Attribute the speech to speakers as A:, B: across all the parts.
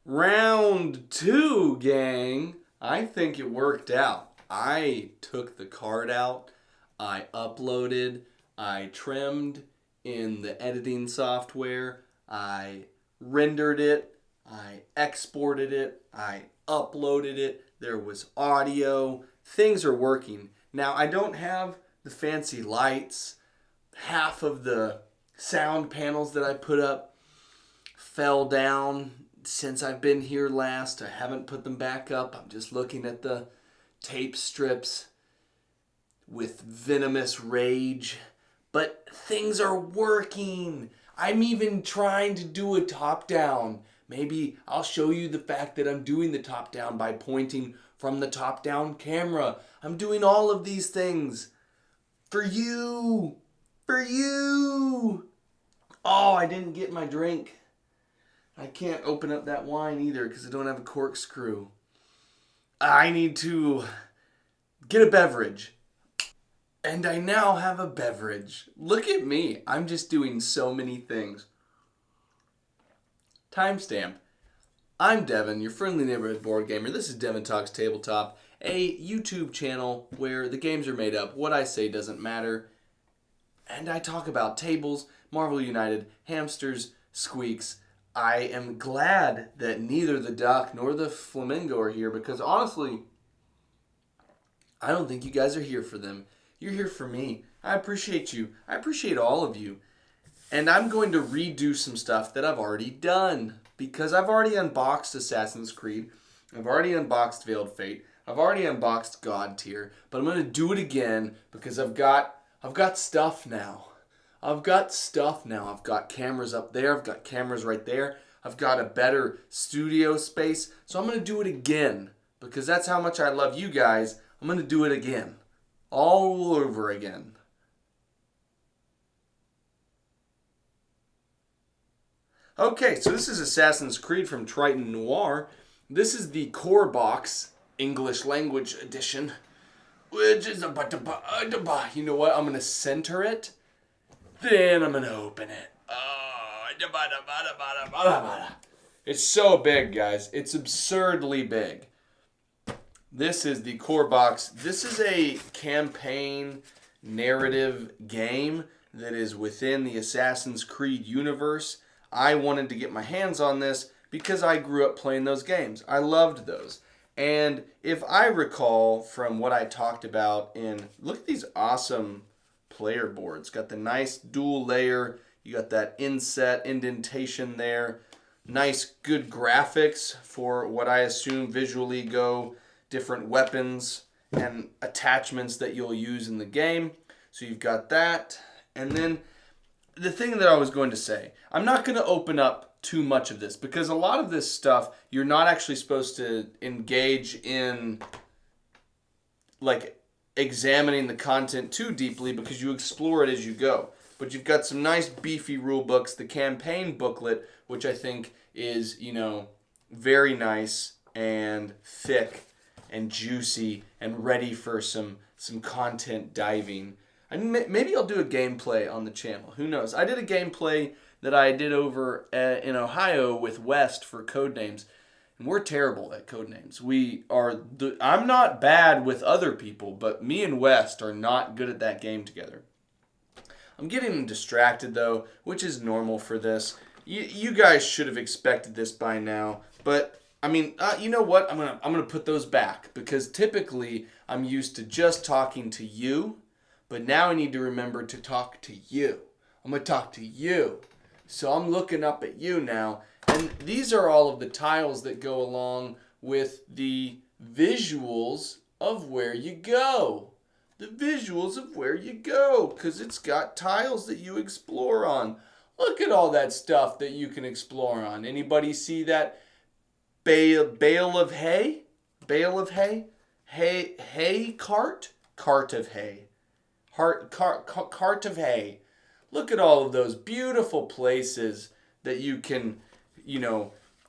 A: Round two, gang. I think it worked out. I took the card out, I uploaded, I trimmed in the editing software, I rendered it, I exported it, I uploaded it. There was audio. Things are working. Now, I don't have the fancy lights. Half of the sound panels that I put up fell down since I've been here last. I haven't put them back up. I'm just looking at the tape strips with venomous rage. But things are working. I'm even trying to do a top down. Maybe I'll show you the fact that I'm doing the top down by pointing from the top down camera. I'm doing all of these things for you. For you. Oh, I didn't get my drink. I can't open up that wine either because I don't have a corkscrew. I need to get a beverage. And I now have a beverage. Look at me. I'm just doing so many things. Timestamp. I'm Devin, your friendly neighborhood board gamer. This is Devin Talks Tabletop, a YouTube channel where the games are made up. What I say doesn't matter. And I talk about tables, Marvel United, hamsters, squeaks. I am glad that neither the duck nor the flamingo are here because honestly, I don't think you guys are here for them. You're here for me. I appreciate you. I appreciate all of you. And I'm going to redo some stuff that I've already done because I've already unboxed Assassin's Creed. I've already unboxed Veiled Fate. I've already unboxed God Tier. But I'm going to do it again because I've got stuff now. I've got stuff now. I've got cameras up there. I've got cameras right there. I've got a better studio space. So I'm going to do it again because that's how much I love you guys. I'm going to do it again. All over again. Okay, so this is Assassin's Creed from Triton Noir. This is the core box, English language edition. Which is you know what? I'm going to center it. Then I'm going to open it. It's so big, guys. It's absurdly big. This is the core box. This is a campaign narrative game that is within the Assassin's Creed universe. I wanted to get my hands on this because I grew up playing those games. I loved those. And if I recall from what I talked about look at these awesome player boards. Got the nice dual layer. You got that inset indentation there. Nice good graphics for what I assume visually go different weapons and attachments that you'll use in the game. So you've got that. And then the thing that I was going to say, I'm not going to open up too much of this because a lot of this stuff you're not actually supposed to engage in like examining the content too deeply because you explore it as you go. But you've got some nice beefy rule books, the campaign booklet, which I think is, very nice and thick and juicy and ready for some content diving. And maybe I'll do a gameplay on the channel. Who knows? I did a gameplay that I did over in Ohio with West for Codenames. And we're terrible at Codenames. I'm not bad with other people, but me and West are not good at that game together. I'm getting distracted though, which is normal for this. You guys should have expected this by now, but you know what? I'm gonna put those back because typically I'm used to just talking to you, but now I need to remember to talk to you. I'm gonna talk to you, so I'm looking up at you now, and these are all of the tiles that go along with the visuals of where you go. The visuals of where you go, because it's got tiles that you explore on. Look at all that stuff that you can explore on. Anybody see that? Bale of hay? Bale of hay? Hay cart? Cart of hay. Cart of hay. Look at all of those beautiful places that you can,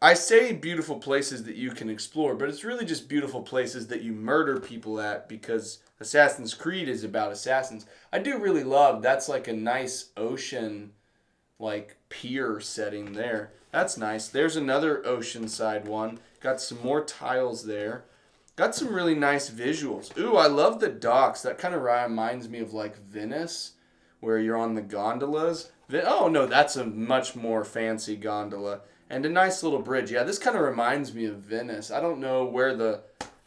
A: I say beautiful places that you can explore, but it's really just beautiful places that you murder people at because Assassin's Creed is about assassins. I do really love, that's like a nice ocean, like pier setting there. That's nice. There's another oceanside one. Got some more tiles there. Got some really nice visuals. Ooh, I love the docks. That kind of reminds me of like Venice, where you're on the gondolas. Oh no, that's a much more fancy gondola. And a nice little bridge. Yeah, this kind of reminds me of Venice. I don't know where the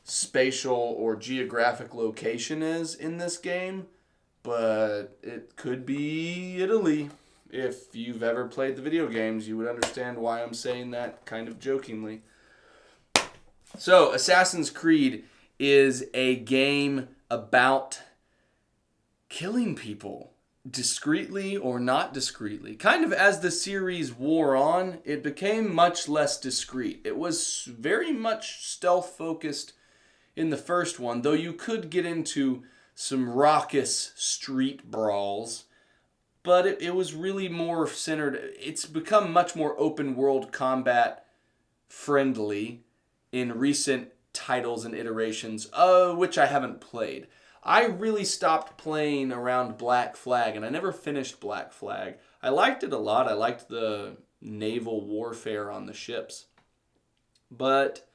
A: spatial or geographic location is in this game, but it could be Italy. If you've ever played the video games, you would understand why I'm saying that kind of jokingly. So, Assassin's Creed is a game about killing people, discreetly or not discreetly. Kind of as the series wore on, it became much less discreet. It was very much stealth-focused in the first one, though you could get into some raucous street brawls. But it was really more centered. It's become much more open world combat friendly in recent titles and iterations, which I haven't played. I really stopped playing around Black Flag, and I never finished Black Flag. I liked it a lot. I liked the naval warfare on the ships. But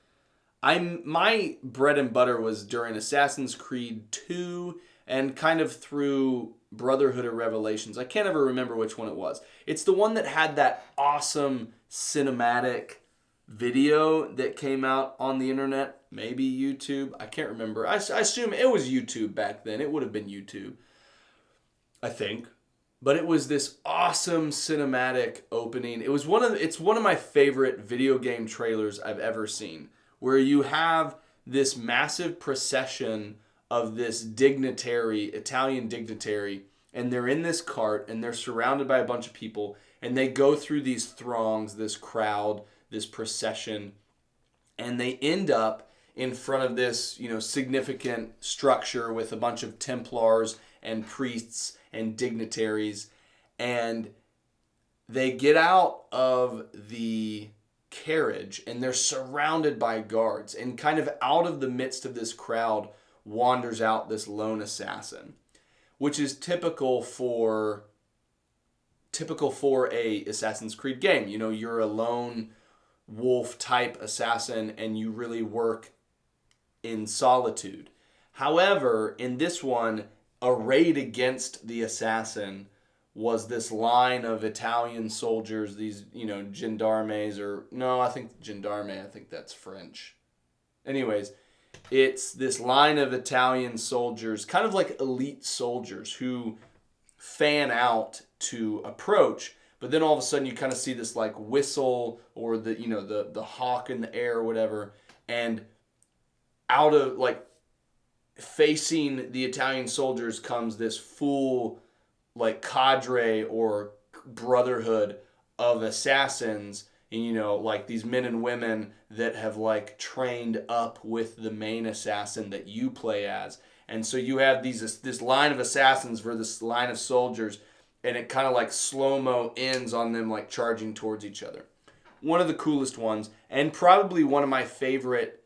A: my bread and butter was during Assassin's Creed 2 and kind of through Brotherhood of Revelations. I can't ever remember which one it was. It's the one that had that awesome cinematic video that came out on the internet. Maybe YouTube. I can't remember. I assume it was YouTube back then. It would have been YouTube, I think. But it was this awesome cinematic opening. It's one of my favorite video game trailers I've ever seen, where you have this massive procession of this dignitary, Italian dignitary, and they're in this cart, and they're surrounded by a bunch of people, and they go through these throngs, this crowd, this procession, and they end up in front of this, significant structure with a bunch of Templars and priests and dignitaries, and they get out of the carriage, and they're surrounded by guards, and kind of out of the midst of this crowd wanders out this lone assassin, which is typical for a Assassin's Creed game. You're a lone wolf type assassin and you really work in solitude. However, in this one, arrayed against the assassin was this line of Italian soldiers, these, gendarmes, I think that's French. Anyways, it's this line of Italian soldiers, kind of like elite soldiers who fan out to approach, but then all of a sudden you kind of see this like whistle or the hawk in the air or whatever, and out of like facing the Italian soldiers comes this full like cadre or brotherhood of assassins, and like these men and women that have like trained up with the main assassin that you play as. And so you have this line of assassins for this line of soldiers, and it kind of like slow-mo ends on them like charging towards each other. One of the coolest ones, and probably one of my favorite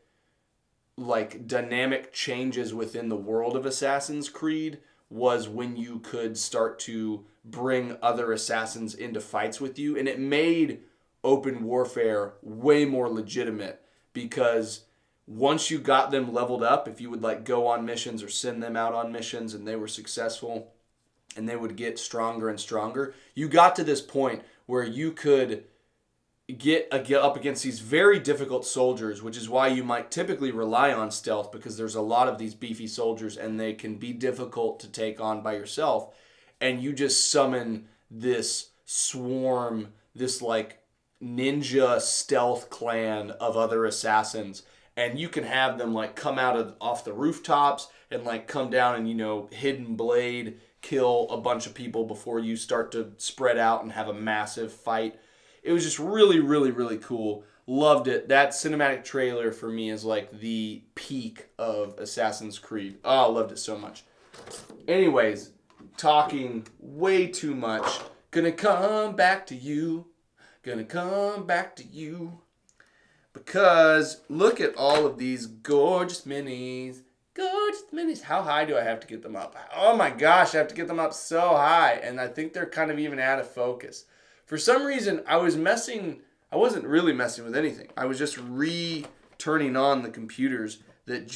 A: like dynamic changes within the world of Assassin's Creed, was when you could start to bring other assassins into fights with you, and it made open warfare way more legitimate, because once you got them leveled up, if you would like go on missions or send them out on missions and they were successful and they would get stronger and stronger, you got to this point where you could get up against these very difficult soldiers, which is why you might typically rely on stealth, because there's a lot of these beefy soldiers and they can be difficult to take on by yourself. And you just summon this swarm, this like ninja stealth clan of other assassins, and you can have them like come off the rooftops and like come down and hidden blade kill a bunch of people before you start to spread out and have a massive fight. It was just really, really, really cool. Loved it. That cinematic trailer for me is like the peak of Assassin's Creed. Oh, I loved it so much. Anyways, talking way too much. Gonna come back to you. Gonna come back to you. Because look at all of these gorgeous minis. Gorgeous minis. How high do I have to get them up? Oh my gosh, I have to get them up so high. And I think they're kind of even out of focus. For some reason, I was messing I wasn't really messing with anything. I was just turning on the computers that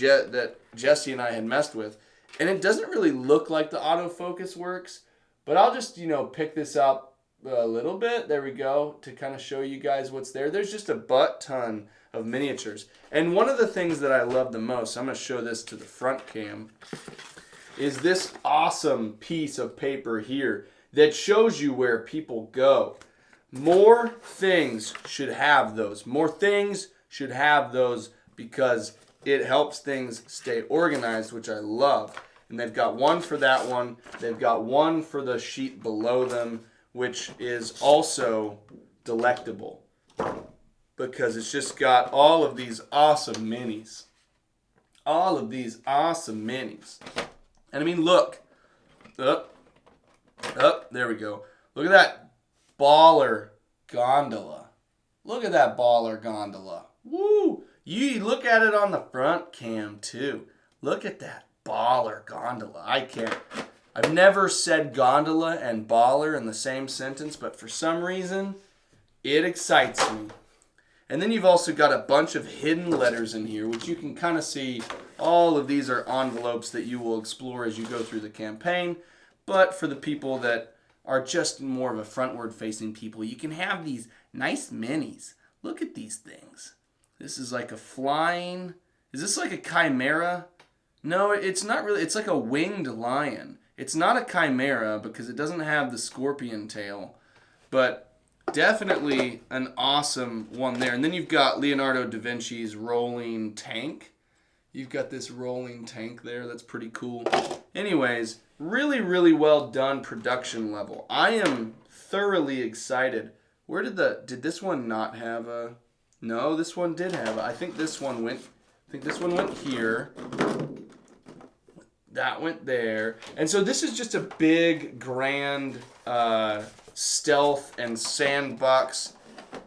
A: Jesse and I had messed with. And it doesn't really look like the autofocus works, but I'll just, pick this up a little bit. There we go, to kind of show you guys what's there. There's just a butt ton of miniatures. And one of the things that I love the most, I'm going to show this to the front cam, is this awesome piece of paper here that shows you where people go. More things should have those. More things should have those because it helps things stay organized, which I love. And they've got one for that one. They've got one for the sheet below them, which is also delectable because it's just got all of these awesome minis. All of these awesome minis. And I mean, look. Up, there we go. Look at that baller gondola. Look at that baller gondola. Woo! You look at it on the front cam too. Look at that baller gondola. I've never said gondola and baller in the same sentence, but for some reason, it excites me. And then you've also got a bunch of hidden letters in here, which you can kind of see. All of these are envelopes that you will explore as you go through the campaign. But for the people that are just more of a frontward-facing people, you can have these nice minis. Look at these things. This is like a flying... Is this like a chimera? No, it's not really. It's like a winged lion. It's not a chimera because it doesn't have the scorpion tail. But definitely an awesome one there. And then you've got Leonardo da Vinci's rolling tank. You've got this rolling tank there. That's pretty cool. Anyways, really, really well done production level. I am thoroughly excited. Did this one not have a... No, this one did have a... I think this one went here. That went there. And so this is just a big, grand stealth and sandbox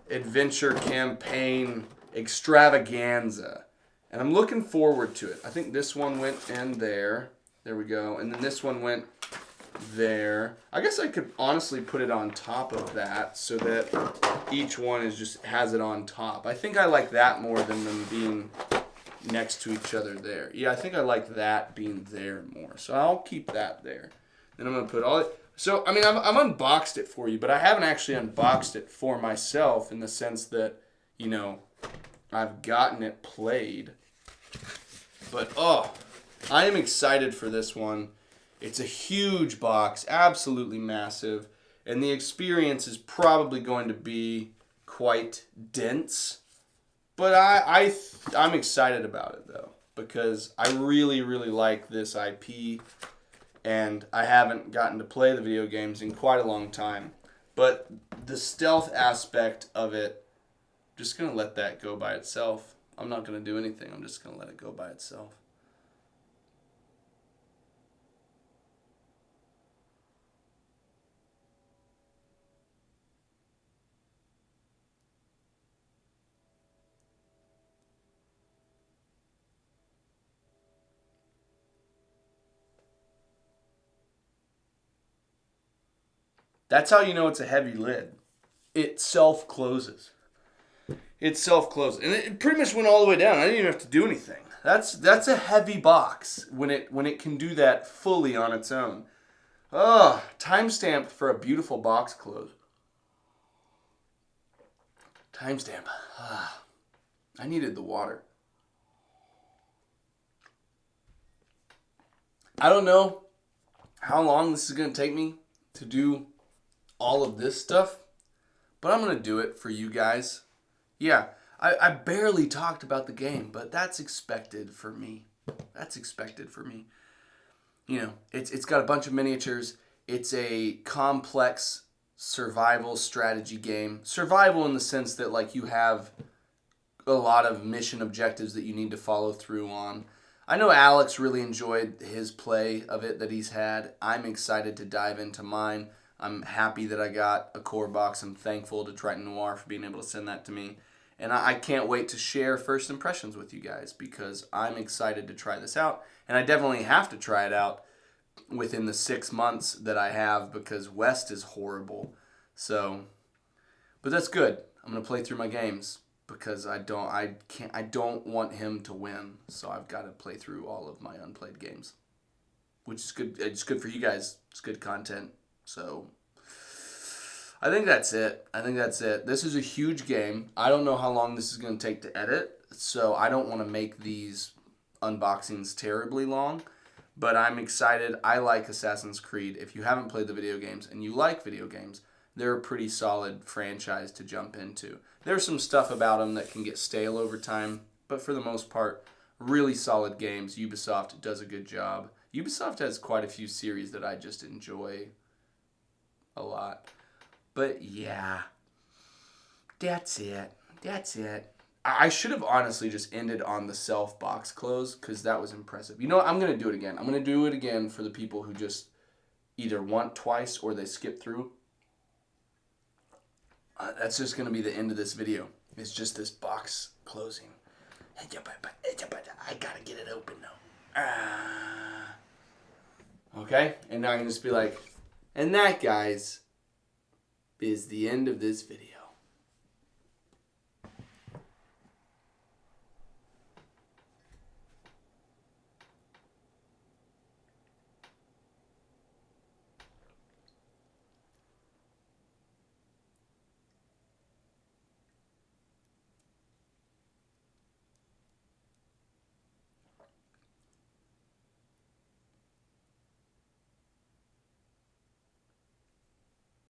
A: adventure campaign extravaganza. And I'm looking forward to it. I think this one went in there. There we go. And then this one went there. I guess I could honestly put it on top of that so that each one has it on top. I think I like that more than them being next to each other there. Yeah, I think I like that being there more. So I'll keep that there. Then I'm going to put all it... So, I mean, I'm unboxed it for you, but I haven't actually unboxed it for myself in the sense that, I've gotten it played. But, I am excited for this one. It's a huge box, absolutely massive, and the experience is probably going to be quite dense. But I'm excited about it, though, because I really, really like this IP, and I haven't gotten to play the video games in quite a long time. But the stealth aspect of it, just going to let that go by itself. I'm not going to do anything. I'm just going to let it go by itself. That's how you know it's a heavy lid. It self-closes. It self-closes. And it pretty much went all the way down. I didn't even have to do anything. That's a heavy box when it can do that fully on its own. Timestamp for a beautiful box close. Timestamp. I needed the water. I don't know how long this is going to take me to do all of this stuff, but I'm going to do it for you guys. Yeah, I barely talked about the game, but that's expected for me. That's expected for me. It's got a bunch of miniatures. It's a complex survival strategy game. Survival in the sense that, like, you have a lot of mission objectives that you need to follow through on. I know Alex really enjoyed his play of it that he's had. I'm excited to dive into mine. I'm happy that I got a core box. I'm thankful to Triton Noir for being able to send that to me. And I can't wait to share first impressions with you guys because I'm excited to try this out. And I definitely have to try it out within the 6 months that I have because West is horrible. So, but that's good. I'm gonna play through my games because I don't want him to win. So I've got to play through all of my unplayed games, which is good. It's good for you guys. It's good content. So I think that's it. This is a huge game. I don't know how long this is gonna take to edit, so I don't want to make these unboxings terribly long. But I'm excited. I like Assassin's Creed. If you haven't played the video games and you like video games, they're a pretty solid franchise to jump into. There's some stuff about them that can get stale over time, but for the most part, really solid games. Ubisoft does a good job. Ubisoft has quite a few series that I just enjoy a lot. But yeah, that's it. I should have honestly just ended on the self box close because that was impressive. You know what? I'm going to do it again. I'm going to do it again for the people who just either want twice or they skip through. That's just going to be the end of this video. It's just this box closing. I got to get it open though. Okay? And now I can just be like, and that, guys, is the end of this video.